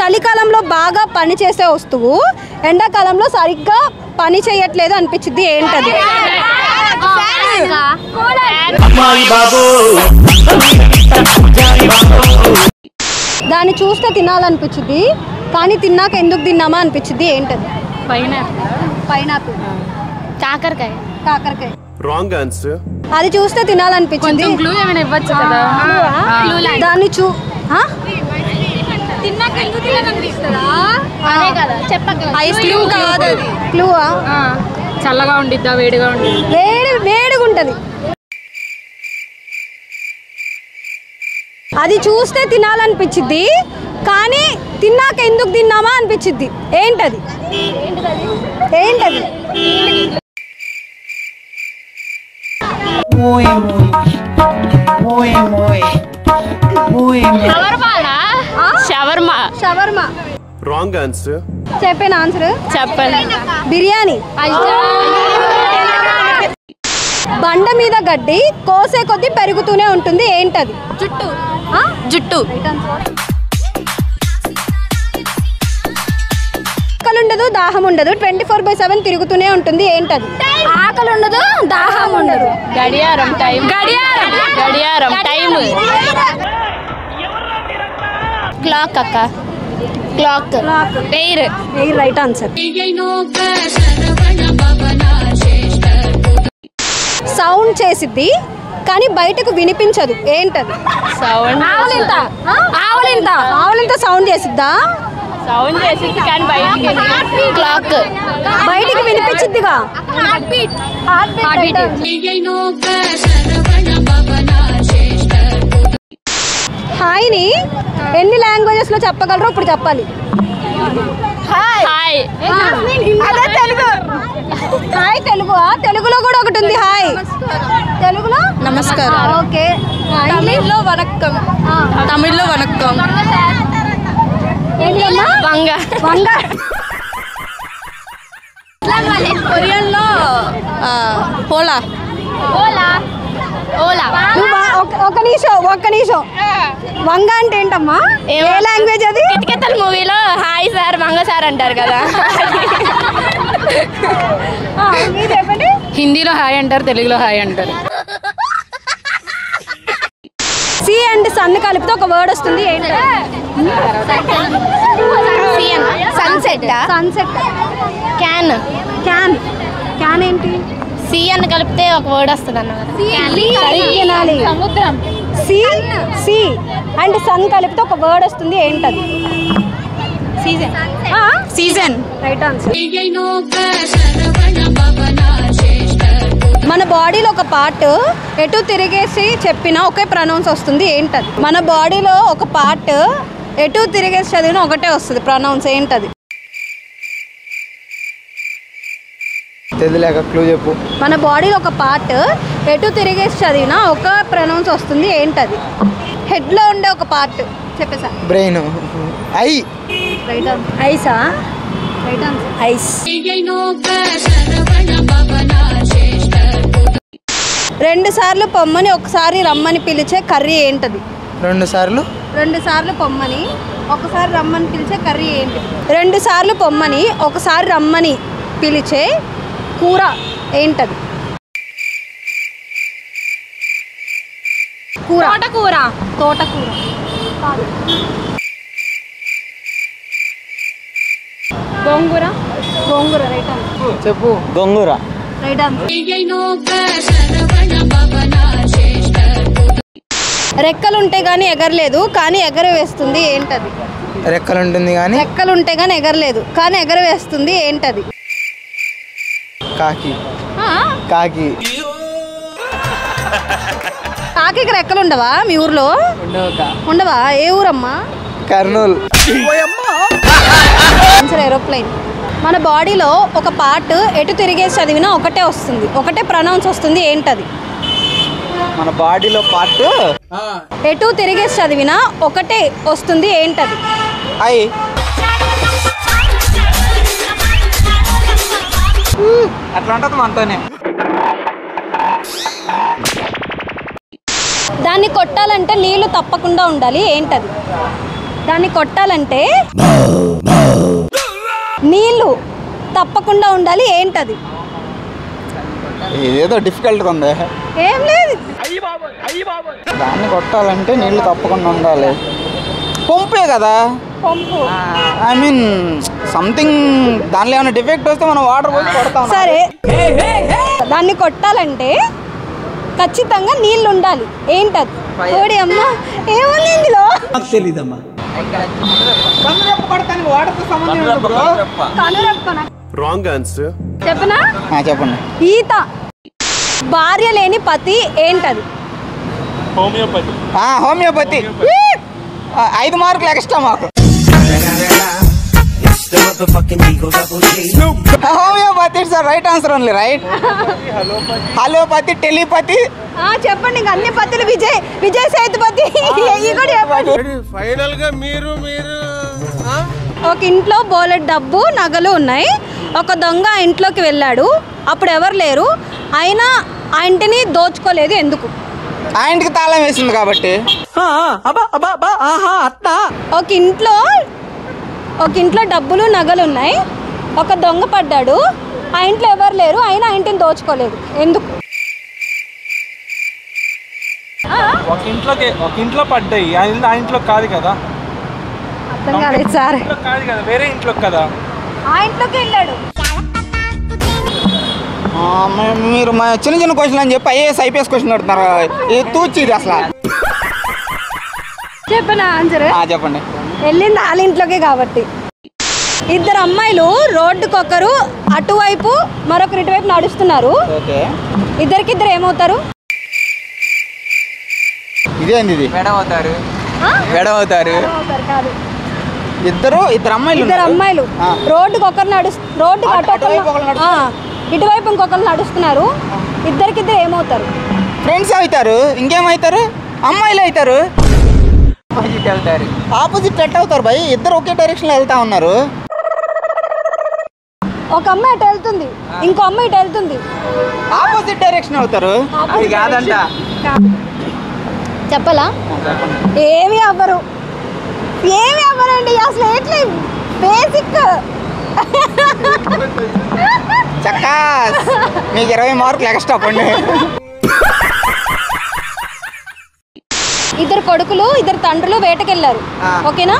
చలికాలంలో బాగా పని చేసే వస్తువు ఎండాకాలంలో సరిగ్గా పని చేయట్లేదు అనిపించింది ఏంటది? దాన్ని చూస్తే తినాలనిపించింది కానీ తిన్నాక ఎందుకు తిన్నామా అనిపించింది ఏంటది? పైనాపిల్. కాకరకాయ. కాకరకాయ. Wrong answer. అది చూస్తే తినాలనిపించింది. దాన్ని ఐస్ క్రీమ్ కాదు. క్లూవా? చల్లగా ఉండిద్దా వేడిగా ఉండిద్ది? వేడిగా ఉంటది. అది చూస్తే తినాలనిపించింది కానీ తిన్నాక ఎందుకు తిన్నామా అనిపించింది ఏంటది? ఏంటది? షవర్మా. Wrong answer. చెప్పేనా ఆన్సర్? చెప్పండి. బిర్యానీ. బండ మీద గడ్డి కోసే కొద్దీ పెరుగుతూనే ఉంటుంది ఏంటది? జుట్టు. ఆకలి ఉండదు దాహం ఉండదు 24/7 తిరుగుతూనే ఉంటుంది ఏంటది? ఆకలి ఉండదు దాహం ఉండదు. గడియారం. టైం. క్లాక్ అక్క. Clock. Air. Right answer. Sound చేసిద్ది కానీ బయటకు వినిపించదు ఏంటది? సౌండ్. ఆవులింత సౌండ్ చేసిద్దా? సౌండ్ చేసిద్ది కానీ బయటికి. క్లాక్. బయటికి వినిపించిద్దిగా. హాయ్ని ఎన్ని లాంగ్వేజెస్ లో చెప్పగలరో ఇప్పుడు చెప్పాలి. హాయ్. హాయ్ తెలుగు. తెలుగులో కూడా ఒకటి ఉంది హాయ్. తెలుగులో నమస్కారం. ఓకే. తమిళ్లో వనక్కం. వంగ. కొరియన్లో పోలా. ఒక్క నిమిషం వంగ అంటే ఏంటమ్మా? ఏ లాంగ్వేజ్ అది? కితకితల మూవీలో హాయ్ సార్ వంగ సార్ అంటారు కదా. చెప్పండి. హిందీలో హాయ్ అంటారు, తెలుగులో హాయ్ అంటారు. సి అండ్ సన్ కలిపితే ఒక వర్డ్ వస్తుంది ఏంటి? సన్సెట్. క్యాన్ ఏంటి? సి అని కలిపితే ఒక వర్డ్ వస్తుంది అన్న. సముద్రం. సి అండ్ సన్ కలిపితే ఒక వర్డ్ వస్తుంది ఏంటది? సీజన్. Right answer. మన బాడీలో ఒక పార్ట్ ఎటు తిరిగేసి చెప్పినా ఒకే ప్రొనౌన్స్ వస్తుంది ఏంటది? మన బాడీలో ఒక పార్ట్ ఎటు తిరిగేసి చదివినా ఒకటే వస్తుంది ప్రొనౌన్స్ ఏంటది? తెలియలేక క్లూ చెప్పు. మన బాడీలో ఒక పార్ట్ ఎటు తిరిగేసి చదివినా ఒక ప్రొనౌన్స్ వస్తుంది ఏంటది? హెడ్లో ఉండే ఒక పార్ట్ చెప్పేసా? బ్రెయిన్. ఐ. Right answer. ఐసా? Right answer. ఐస్. 2 సార్లు పొమ్మని ఒకసారి రమ్మని పిలిచే కర్రీ ఏంటది? 2 సార్లు పొమ్మని ఒకసారి రమ్మని పిలిచే కర్రీ ఏంటి? 2 సార్లు పొమ్మని ఒకసారి రమ్మని పిలిచే కూర ఏంటది? తోటకూర. గోంగూర. Right answer. చెప్పు. గోంగూర. Right answer. రెక్కలుంటే గానీ ఎగరలేదు కానీ ఎగరవేస్తుంది ఏంటది? రెక్కలుంటుంది కానీ రెక్కలుంటే గానీ ఎగరలేదు కానీ ఎగరవేస్తుంది ఏంటది? కాకి. కాకి రెక్కలు ఉండవా మీ ఊర్లో? ఉండవా? ఏ ఊరమ్మా? కర్నూలు. Answer aeroplane. మన బాడీలో ఒక పార్ట్ ఎటు తిరిగేసి చదివినా ఒకటే వస్తుంది, ఒకటే ప్రొనౌన్స్ వస్తుంది ఏంటది? మన బాడీలో పార్ట్ ఎటు తిరిగేసి చదివినా ఒకటే వస్తుంది ఏంటది? ఐ. అట్లా ఉంటుంది మనతోనే. దాన్ని కొట్టాలంటే నీళ్లు తప్పకుండా ఉండాలి ఏంటది? దాన్ని కొట్టాలంటే నీళ్ళు తప్పకుండా ఉండాలి. ఏంటది? ఇదేదో డిఫికల్ట్గా ఉంది. ఏం లేదు. దాన్ని కొట్టాలంటే నీళ్ళు తప్పకుండా ఉండాలి. పంపే కదా. పంపు. ఐ మీన్ సంథింగ్ దానిలో ఏమైనా డిఫెక్ట్ వస్తే మనం వాటర్ పోసి కొడతాం. సరే, దాన్ని కొట్టాలంటే ఖచ్చితంగా నీళ్ళు ఉండాలి. ఏంటది? ఓడి అమ్మ, ఏముంది ఇందులో? తెలీదమ్మా. Wrong answer. చెప్పనా? చెప్పండి. ఈత. భార్య లేని పతి ఏంటది? హోమియోపతి. 5 మార్కులు ఎక్స్ట్రా మాకు. Homeopathy it's right answer only. Right. Allopathy, telepathy. చెప్పండి. ఇంక అన్ని పత్తులు విజయ్ సేతుపతి. ఫైనల్ గా మీరు ఒక ఇంట్లో బోలెడ్ డబ్బు నగలు ఉన్నాయి. ఒక దొంగ ఆ ఇంట్లోకి వెళ్ళాడు. అప్పుడు ఎవరు లేరు. అయినా ఆ ఇంటిని దోచుకోలేదు. ఎందుకు? ఆ ఇంటికి తాళం వేసింది కాబట్టి. ఒక ఇంట్లో డబ్బులు నగలు ఉన్నాయి. ఒక దొంగ పడ్డాడు. ఆ ఇంట్లో ఎవరు లేరు. అయినా ఆ ఇంటిని దోచుకోలేదు. ఎందుకు? ఒక ఇంట్లో పడ్డాయి. ఆ ఇంట్లో కాదు కదా. అర్థం కాలేదు సార్. కాదు కదా, వేరే ఇంట్లో కదా. ఆ ఇంట్లోకి వెళ్ళాడు. మీరు చిన్న చిన్న క్వశ్చన్ అని చెప్పి IAS IPS క్వశ్చన్ అడుగుతున్నారు. ఇది తూచిది అసలు. చెప్పనా ఆన్సర్? చెప్పండి. వెళ్ళింది వాళ్ళ ఇంట్లోకే కాబట్టి. 2 అమ్మాయిలు రోడ్డుకొకరు అటువైపు మరొకరు ఇటువైపు నడుస్తున్నారు. ఇద్దరికిద్దరు ఏమవుతారు? ఇదేంది? ఇది వెడమవుతారు. కాదు. ఇద్దరు అమ్మాయిలు రోడ్డుకి ఇటువైపు ఇంకొకరు నడుస్తున్నారు. ఇద్దరికిద్దరు ఏమవుతారు? ఫ్రెండ్స్ అవుతారు. ఇంకేమవుతారు? అమ్మాయిలు అవుతారు. ఆపోజిట్ ఎట్ అవుతారు భయ్. ఇద్దరు ఒకే డైరెక్షన్ లో వెళ్తా ఉన్నారు. ఒక అమ్మాయి ఇటు వెళ్తుంది, ఇంకో అమ్మాయి ఇటు వెళ్తుంది. ఆపోజిట్ డైరెక్షన్ అవుతారు. అది కాదంట. చెప్పలా? ఏమి అవ్వరండి అసలు. ఎట్లా బేసిక్. చక్కాస్. మీకు 20 మార్కులు ఎక్స్ట్రా పండి. 2 కొడుకులు 2 తండ్రులు వేటకెళ్ళారు. ఓకేనా?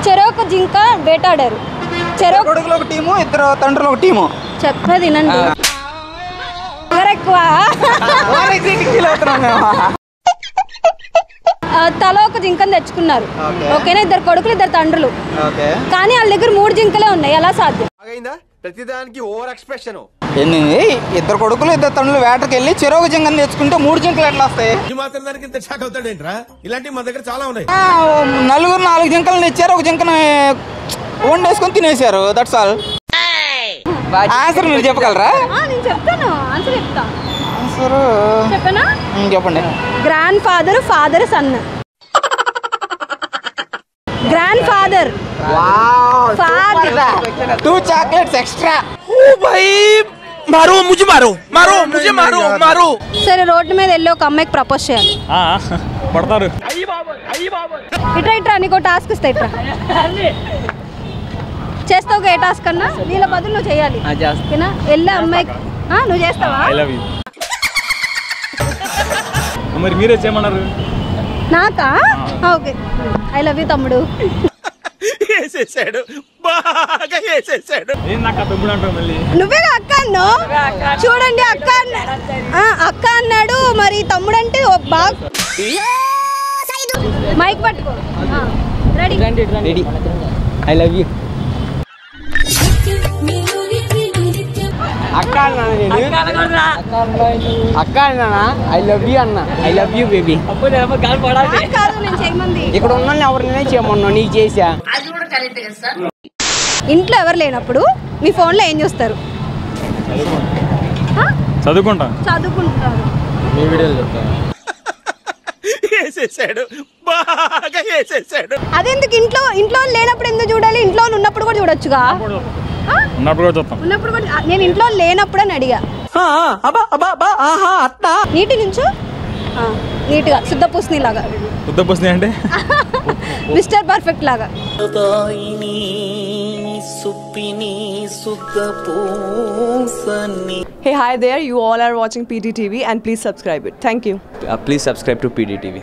చెరొక జింక వేటాడారు. కొడుకులు ఒక టీము, 2 తండ్రులు ఒక టీము. చెప్పేది వినండి. ఎక్కువ తల ఒక జింకను తెచ్చుకున్నారు. ఓకేనా? 2 కొడుకులు 2 తండ్రులు. కానీ వాళ్ళ దగ్గర 3 జింకలే ఉన్నాయి. ఎలా సాధ్యం? ప్రతిదానికి ఓవర్ ఎక్స్ప్రెషన్. 2 కొడుకులు 2 తండ్రులు వేటకి వెళ్ళి చెరొక జింకను తెచ్చుకుంటే 3 జింకలు ఎట్లా వస్తాయి? ఇలాంటి మన దగ్గర చాలా ఉన్నాయి. 4 జింకలను తెచ్చారు. ఒక జింకను వండేసుకొని తినేశారు. That's all. ఆన్సర్ మీరు చెప్పగలరా? నేను చెప్తాను. ఆన్సర్ చెప్తా. చెప్పనా? చెప్పండి. Grandfather, father, son. Grandfather. 2 chocolates extra. సరే, రోడ్డు మీద వెళ్ళి ఒక అమ్మాయికి ప్రపోజ్ చేయాలి. పడతారు. ఇట్రా నీకో టాస్క్ ఇస్తా. ఇట్రా చేస్తావు. ఏ టాస్క్ అన్నా వీళ్ళ బదులు నువ్వు చేయాలి. ఓకేనా? వెళ్ళే అమ్మాయికి నువ్వు చేస్తావా? మరి మీరే చేయమన్నారు. నాకా? ఓకే. ఐ లవ్ యూ తమ్ముడు. నువ్వే అక్క అన్నావు. చూడండి, అక్క అన్నాడు. మరి తమ్ముడు అంటే బాగా. మైక్ పట్టుకో. రెడీ? I love you. అక్క అన్నా ఐ లవ్ యూ అన్న. I love you baby. కాదు, నేను చేయమంది. ఇక్కడ ఉన్న ఎవరినైనా చేయమన్నా, నీకు చేసా. ఇంట్లో ఎవరు లేనప్పుడు మీ ఫోన్లో ఏం చూస్తారు? చదువుకుంటారు. మీ వీడియోలు అదెందుకు? ఇంట్లో లేనప్పుడు ఎందుకు చూడాలి? ఇంట్లో ఉన్నప్పుడు కూడా చూడొచ్చుగా. ఉన్నప్పుడు కూడా. నేను ఇంట్లో లేనప్పుడు అని అడిగా. నీటి నుంచు నీట్గా శుద్ధ పూసని లాగా. ఉద్దపోస్తుంది అంటే మిస్టర్ పర్ఫెక్ట్ లాగా. Hey, hi there. You all are watching PDTV and please subscribe it. Thank you. Please subscribe to PDTV.